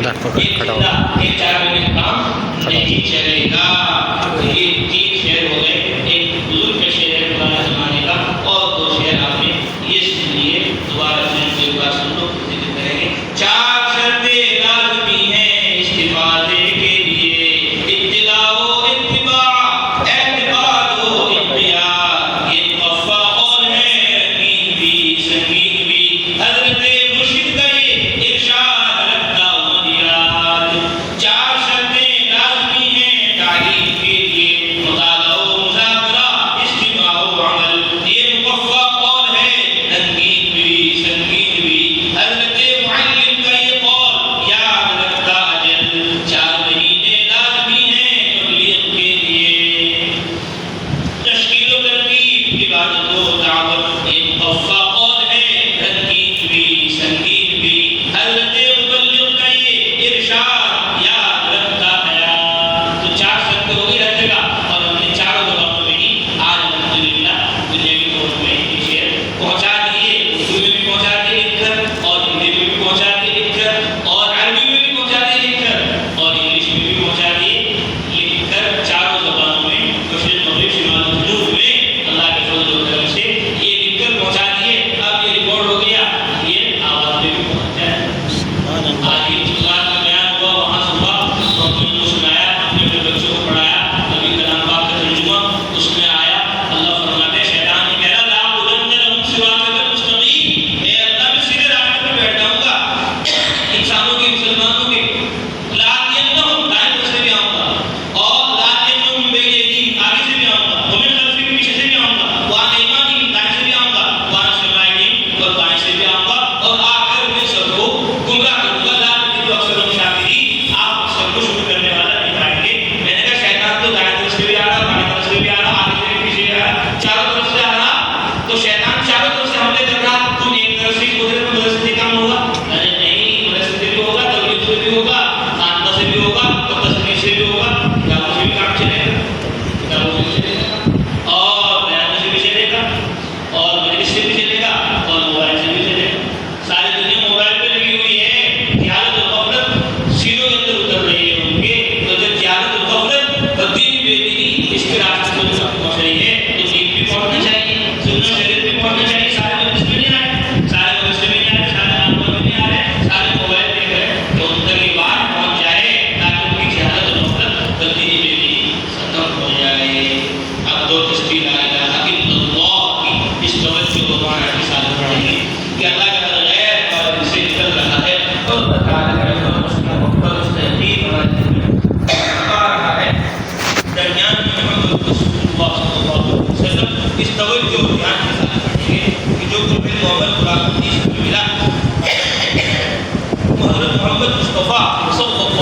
एक 4 महीने काम नहीं चलेगा। ये 3 शेर हो गए, एक बुजुर्ग का शेर है पुराने ज़माने का, और 2 शेर आपने ये सुन लिए। दोबारा एक बार सुन लो, जिक्र करेंगे। 4 शर्तें लाज़मी हैं इस्तिफ़ादे के लिए, इत्तिलाओ इत्तिबा, एतक़ादो इक़्तियाद। ये मुक़फ़ा कौल है, रकीब भी संगीन भी, हज़रत मुर्शिद का ये इरशाद रखता हूँ याद। 4 शर्तें लाज़मी हैं तालीम के लिए, मुताला मुज़ाकरा इज्तिमा अमल। ये मुक़फ़ा कौल है, रंगीन भी संगीन भी, हज़रत मुअल्लिम का ये कौल याद रखता अजल। 4 महीने लाज़मी हैं तबलीग के लिए, तश्कील व तरकीब इबादत व दावत। ये मुक़फ़ा कौल है, रंगीन भी संगीन भी, हज़रत मुबल्लिग़ का ये इरशाद याद रखता हयात। तो 4 शर्तें हो गई हर जगह, और हमने चारों ज़बानों में ही आज अल्हम्दुलिल्लाह दुनियावी तौर पे ये शेर पहुँचा दिए। उर्दू में भी पहुँचा दिए लिखकर, और हिंदी में भी पहुँचा दिए लिखकर, और अरबी में भी पहुँचा दिए लिखकर, और इंग्लिश में भी पहुँचा दिए लिखकर। चारों ज़बानों में, मशरिक़ मग़रिब शिमाल जनूब में अल्लाह के फज़ल व करम से ये लिखकर पहुँचा दिए। अब ये रिकॉर्ड हो गया, ये आवाज़ में भी पहुँच जाए। आज ये जुज़ात का बयान हुआ, वहाँ सुबह तो हमने उनको सुनाया, हमने अपने बच्चों को पढ़ाया। नबी कलाम पाक का तर्जुमा उसमें आया। अल्लाह फरमाते हैं, शैतान ने कहा ला उज़न्न लहुम सिरातल मुस्तक़ीम, ए अल्लाह मैं सीधे रास्ते पर बैठ जाऊँगा इंसानों के, मुसलमानों के। लातियन्नहुम, दाएं तरफ से भी आऊँगा, और लातियन्नहुम बियदीहिम, आगे से भी आऊँगा, व मिन खल्फिहिम, पीछे से भी आऊँगा, व अन अयमानिहिम, दाएं से भी आऊँगा, व अन शमाइलिहिम, और बाएं से भी आऊँगा, और आकर मैं सबको गुमराह करूँगा। ला तजिदु अक्सरहुम शाकिरीन, आप सबको शुक्र करने वाला नहीं पाएंगे। मैंने कहा शैतान तो दाएं तरफ से भी आ रहा, बाएं तरफ से भी आ रहा, आगे से भी, पीछे भी आ रहा, चारों तरफ से आ रहा। तो शैतान चारों तरफ से हमले कर रहा, तुम एक तरफ से उधर मदद से काम होगा? अरे नहीं, मदद से भी होगा, तबलीग से भी होगा, खानका से भी होगा, और तस्वीर से भी होगा, किताबों से भी काम चलेगा, किताबों से भी चलेगा, और बयानों से भी चलेगा, और मजलिस से भी चलेगा, और मोबाइल से भी चलेगा। सारी दुनिया मोबाइल पे लगी हुई है। जिहालत और गफलत सीनों के अंदर उतर रही है उनके। तो जब जिहालत और गफलत और दीन बेदीनी इसके रास्ते से उनसे पहुँच रही है, तो दीन भी पहुँचना चाहिए, सुन्नत शरीयत भी पहुँचना चाहिए। सारे मजलिस में नहीं आ रहे, सारे मजलिस में नहीं आ रहे, सारे आंदोलन में नहीं आ रहे, सारे मोबाइल देख रहे हैं। तो उन तक ये बात पहुँच जाए ताकि उनकी जिहालत और गफलत और दीनी बेदीनी खत्म हो जाए। अब 2 तस्बीह ला इलाहा इल्लल्लाह की इस तवज्जो को हमारे के साथ पढ़ेंगे कि अल्लाह का गैर और इनसे निकल रहा है, और ताला का उसका मुक़द्दर उसका यकीन हमारे दिल में आ रहा है। दरमियान में मोहम्मद रसूलुल्लाह सल्लल्लाहु अलैहि वसल्लम इस तवज्जो ध्यान के साथ पढ़ेंगे कि जो कुल अमल कुरान हदीस में मिला